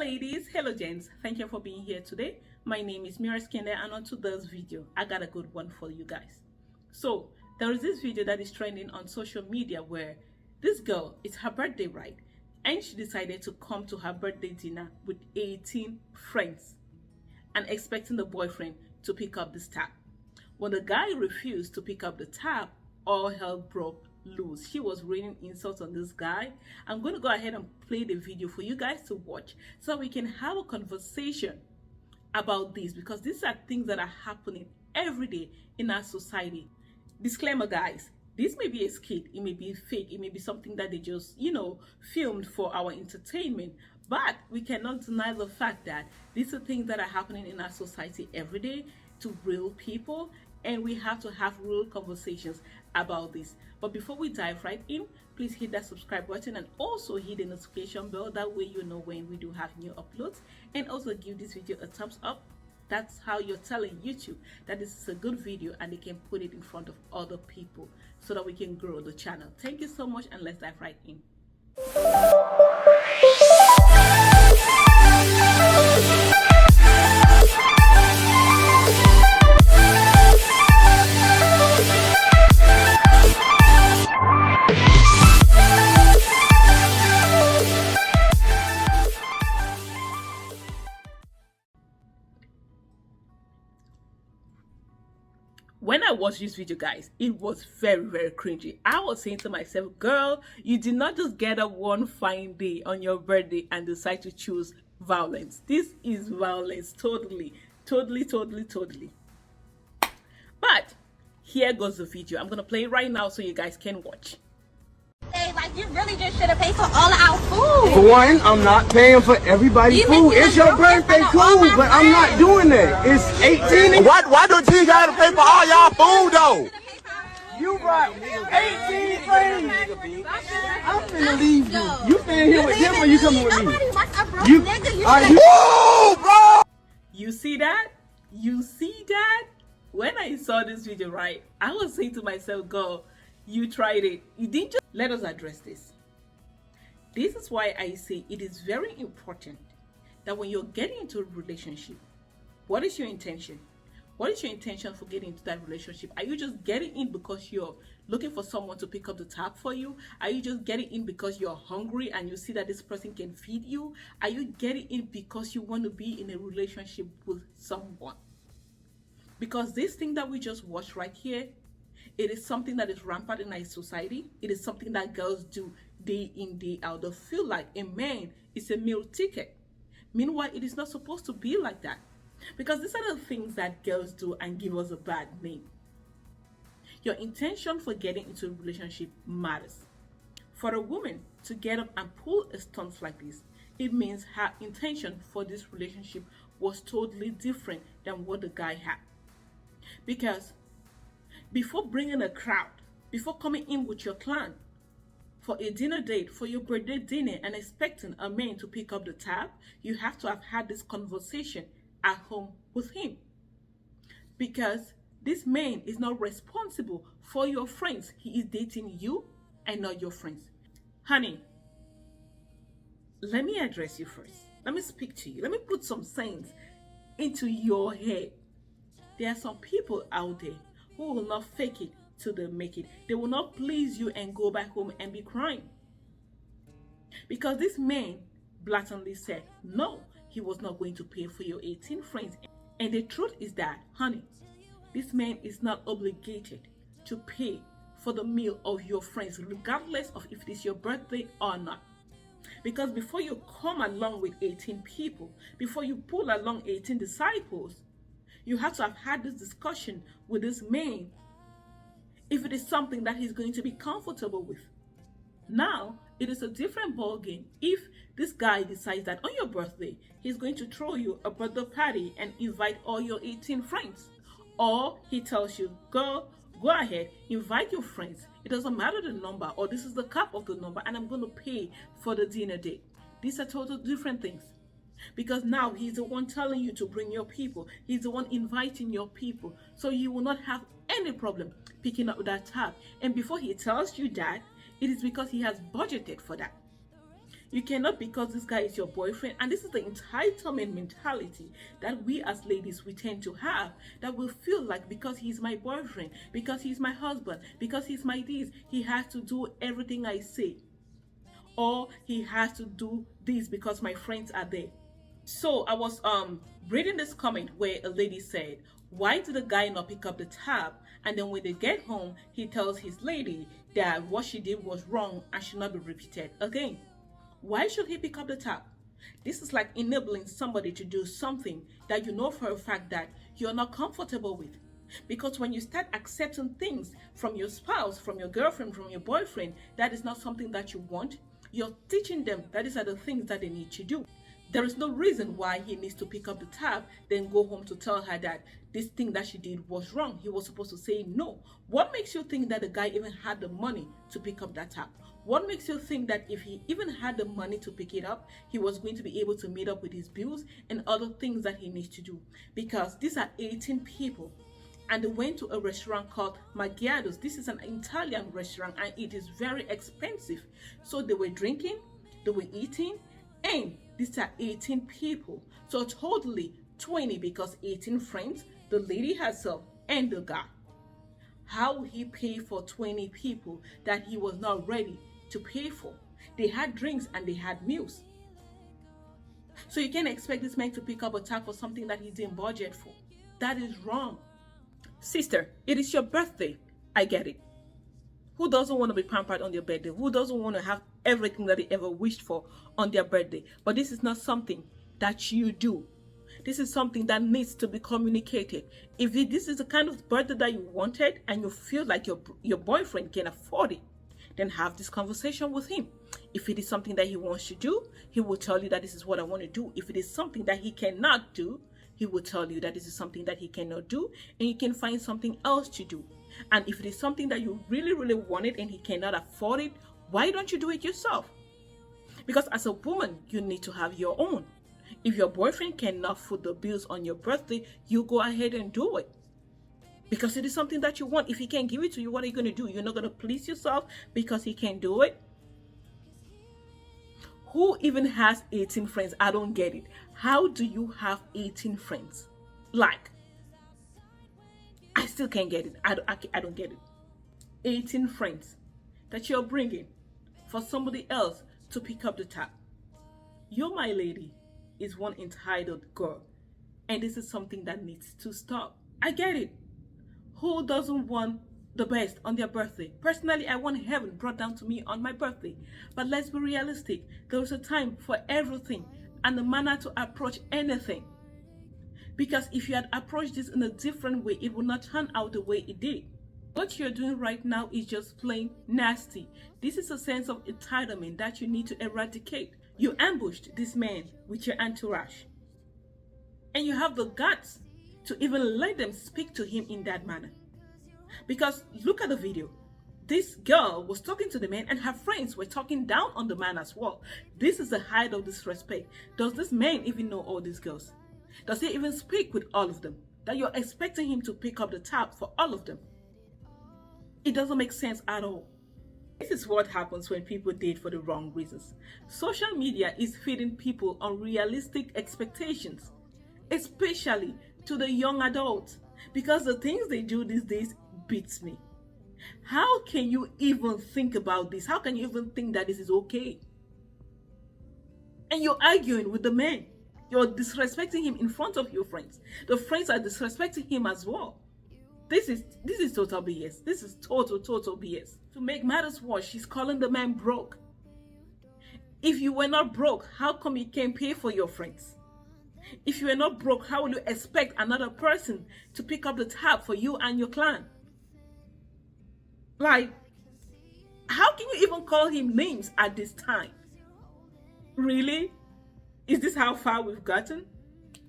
ladies, hello gents, thank you for being here today. My name is Murielskinder, and on today's video I got a good one for you guys. So there is this video that is trending on social media where this girl, it's her birthday, right? And she decided to come to her birthday dinner with 18 friends and expecting the boyfriend to pick up this tab. When the guy refused to pick up the tab, all hell broke loose. She was raining insults on this guy. I'm going to go ahead and play the video for you guys to watch so we can have a conversation about this, because these are things that are happening every day in our society. Disclaimer guys, this may be a skit, it may be fake, it may be something that they just filmed for our entertainment, but we cannot deny the fact that these are things that are happening in our society every day to real people, and we have to have real conversations about this. But before we dive right in, please hit that subscribe button and also hit the notification bell. That way you know when we do have new uploads, and also give this video a thumbs up. That's how you're telling YouTube that this is a good video and they can put it in front of other people so that we can grow the channel. Thank you so much, and let's dive right in. When I watched this video, guys, it was very cringy. I was saying to myself, girl, you did not just get up one fine day on your birthday and decide to choose violence. This is violence, totally. But here goes the video. I'm gonna play it right now so you guys can watch. Hey, like, you really just should have paid for all of our food. For one, I'm not paying for everybody's food. It's your birthday, cool, but I'm not doing that. It's 18. Why don't you gotta pay for all y'all food though? You brought 18 friends. I'm finna leave you. You staying here with them or you coming with me? Nobody wants a broke You nigga. are you? Woo, bro! You see that? You see that? When I saw this video, right, I was saying to myself, girl, you tried it. You didn't just... Let us address this. This is why I say it is very important that when you're getting into a relationship, what is your intention? What is your intention for getting into that relationship? Are you just getting in because you're looking for someone to pick up the tab for you? Are you just getting in because you're hungry and you see that this person can feed you? Are you getting in because you want to be in a relationship with someone? Because this thing that we just watched right here, it is something that is rampant in our society. It is something that girls do day in, day out. They feel like a man is a meal ticket. Meanwhile, it is not supposed to be like that. Because these are the things that girls do and give us a bad name. Your intention for getting into a relationship matters. For a woman to get up and pull a stunt like this, it means her intention for this relationship was totally different than what the guy had. Because before bringing a crowd, before coming in with your clan for a dinner date, for your birthday dinner, and expecting a man to pick up the tab, you have to have had this conversation at home with him. Because this man is not responsible for your friends. He is dating you and not your friends. Honey, let me address you first. Let me speak to you. Let me put some sense into your head. There are some people out there who will not fake it till they make it. They will not please you and go back home and be crying. Because this man blatantly said, no, he was not going to pay for your 18 friends. And the truth is that, honey, this man is not obligated to pay for the meal of your friends, regardless of if it is your birthday or not. Because before you come along with 18 people, before you pull along 18 disciples, you have to have had this discussion with this man if it is something that he's going to be comfortable with. Now, it is a different ballgame if this guy decides that on your birthday, he's going to throw you a birthday party and invite all your 18 friends. Or he tells you, girl, go ahead, invite your friends. It doesn't matter the number, or this is the cap of the number, and I'm going to pay for the dinner date. These are totally different things. Because now he's the one telling you to bring your people. He's the one inviting your people. So you will not have any problem picking up that tab. And before he tells you that, it is because he has budgeted for that. You cannot, because this guy is your boyfriend. And this is the entitlement mentality that we as ladies, we tend to have, that we feel like because he's my boyfriend, because he's my husband, because he's my this, he has to do everything I say, or he has to do this because my friends are there. So I was reading this comment where a lady said, why did the guy not pick up the tab, and then when they get home he tells his lady that what she did was wrong and should not be repeated again? Why should he pick up the tab? This is like enabling somebody to do something that you know for a fact that you're not comfortable with. Because when you start accepting things from your spouse, from your girlfriend, from your boyfriend, that is not something that you want, you're teaching them that these are the things that they need to do. There is no reason why he needs to pick up the tab, then go home to tell her that this thing that she did was wrong. He was supposed to say no. What makes you think that the guy even had the money to pick up that tab? What makes you think that if he even had the money to pick it up, he was going to be able to meet up with his bills and other things that he needs to do? Because these are 18 people. And they went to a restaurant called Maggiado's. This is an Italian restaurant and it is very expensive. So they were drinking, they were eating, and these are 18 people. So totally 20, because 18 friends, the lady herself and the guy. How will he pay for 20 people that he was not ready to pay for? They had drinks and they had meals. So you can't expect this man to pick up a tab for something that he didn't budget for. That is wrong. Sister, it is your birthday. I get it. Who doesn't want to be pampered on their birthday? Who doesn't want to have everything that they ever wished for on their birthday? But this is not something that you do. This is something that needs to be communicated. If this is the kind of birthday that you wanted and you feel like your boyfriend can afford it, then have this conversation with him. If it is something that he wants to do, he will tell you that this is what I want to do. If it is something that he cannot do, he will tell you that this is something that he cannot do, and you can find something else to do. And if it is something that you really, really wanted and he cannot afford it, why don't you do it yourself? Because as a woman, you need to have your own. If your boyfriend cannot foot the bills on your birthday, you go ahead and do it. Because it is something that you want. If he can't give it to you, what are you going to do? You're not going to please yourself because he can't do it? Who even has 18 friends? I don't get it. How do you have 18 friends? Like, I still can't get it. I don't get it. 18 friends that you're bringing for somebody else to pick up the tab. You, my lady, is one entitled girl. And this is something that needs to stop. I get it. Who doesn't want the best on their birthday? Personally, I want heaven brought down to me on my birthday. But let's be realistic. There is a time for everything and a manner to approach anything. Because if you had approached this in a different way, it would not turn out the way it did. What you're doing right now is just plain nasty. This is a sense of entitlement that you need to eradicate. You ambushed this man with your entourage. And you have the guts to even let them speak to him in that manner. Because look at the video. This girl was talking to the man and her friends were talking down on the man as well. This is the height of disrespect. Does this man even know all these girls? Does he even speak with all of them? That you're expecting him to pick up the tab for all of them? It doesn't make sense at all. This is what happens when people date for the wrong reasons. Social media is feeding people unrealistic expectations, especially to the young adults, because the things they do these days beats me. How can you even think about this? How can you even think that this is okay? And you're arguing with the man. You're disrespecting him in front of your friends. The friends are disrespecting him as well. This is total BS. This is total BS. To make matters worse, she's calling the man broke. If you were not broke, how come you can't pay for your friends? If you were not broke, how will you expect another person to pick up the tab for you and your clan? Like, how can you even call him names at this time? Really? Is this how far we've gotten?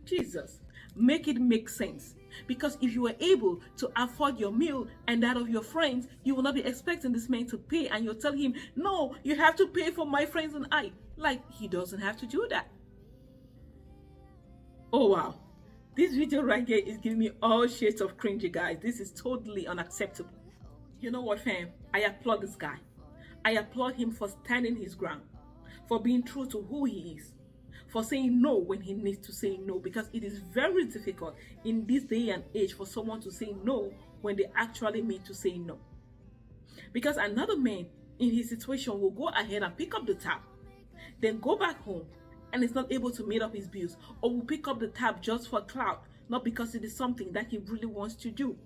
Jesus, make it make sense. Because if you were able to afford your meal and that of your friends, you will not be expecting this man to pay, and you'll tell him, no, you have to pay for my friends and I. Like, he doesn't have to do that. Oh wow, this video right here is giving me all shades of cringy, guys. This is totally unacceptable. You know what, fam? I applaud this guy. I applaud him for standing his ground, for being true to who he is, for saying no when he needs to say no, because it is very difficult in this day and age for someone to say no when they actually mean to say no. Because another man in his situation will go ahead and pick up the tab, then go back home and is not able to meet up his bills, or will pick up the tab just for clout, not because it is something that he really wants to do.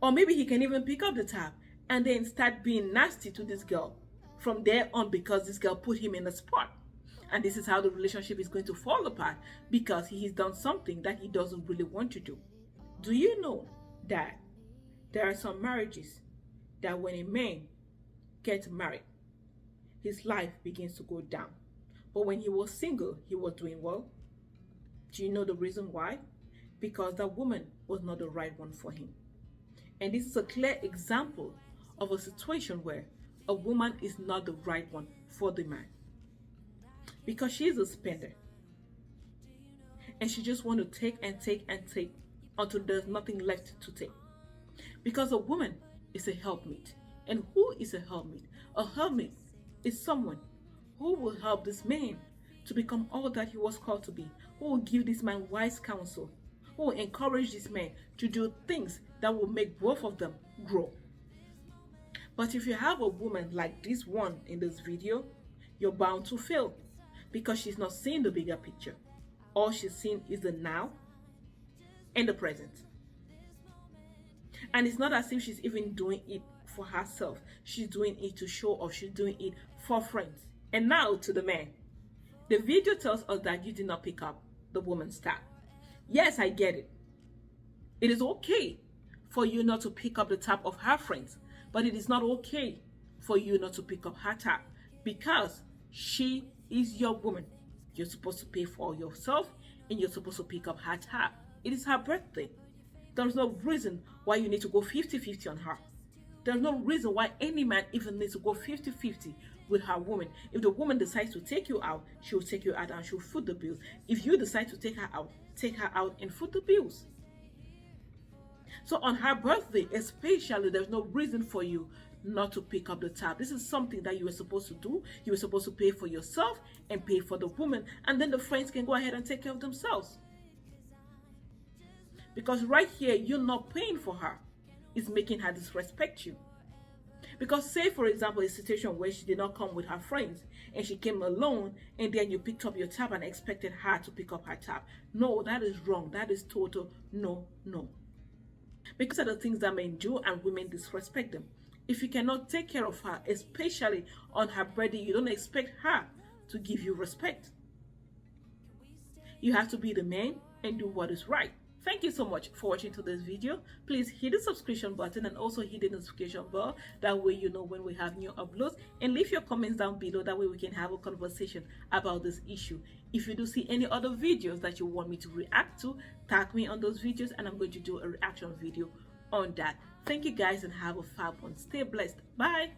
Or maybe he can even pick up the tab and then start being nasty to this girl from there on, because this girl put him in a spot. And this is how the relationship is going to fall apart, because he has done something that he doesn't really want to do. Do you know that there are some marriages that when a man gets married, his life begins to go down? But when he was single, he was doing well. Do you know the reason why? Because that woman was not the right one for him. And this is a clear example of a situation where a woman is not the right one for the man, because she is a spender and she just wants to take and take and take until there's nothing left to take. Because a woman is a helpmate. And who is a helpmate? A helpmate is someone who will help this man to become all that he was called to be, who will give this man wise counsel, who will encourage this man to do things that will make both of them grow. But if you have a woman like this one in this video, you're bound to fail, because she's not seeing the bigger picture. All she's seeing is the now and the present. And it's not as if she's even doing it for herself. She's doing it to show off. She's doing it for friends. And now to the man. The video tells us that you did not pick up the woman's tab. Yes, I get it. It is okay for you not to pick up the tab of her friends, but it is not okay for you not to pick up her tab, because she is your woman. You're supposed to pay for yourself, and you're supposed to pick up her tab. It is her birthday. There's no reason why you need to go 50-50 on her. There's no reason why any man even needs to go 50-50 with her woman. If the woman decides to take you out, she will take you out and she'll foot the bills. If you decide to take her out and foot the bills. So on her birthday especially, there's no reason for you not to pick up the tab. This is something that you were supposed to do. You were supposed to pay for yourself and pay for the woman, and then the friends can go ahead and take care of themselves. Because right here, you're not paying for her. It's making her disrespect you. Because say, for example, a situation where she did not come with her friends and she came alone, and then you picked up your tab and expected her to pick up her tab. No, that is wrong. That is total no. Because of the things that men do, and women disrespect them. If you cannot take care of her, especially on her birthday, you don't expect her to give you respect. You have to be the man and do what is right. Thank you so much for watching to this video. Please hit the subscription button and also hit the notification bell. That way you know when we have new uploads, and leave your comments down below. That way we can have a conversation about this issue. If you do see any other videos that you want me to react to, tag me on those videos and I'm going to do a reaction video on that. Thank you guys and have a fab one. Stay blessed. Bye.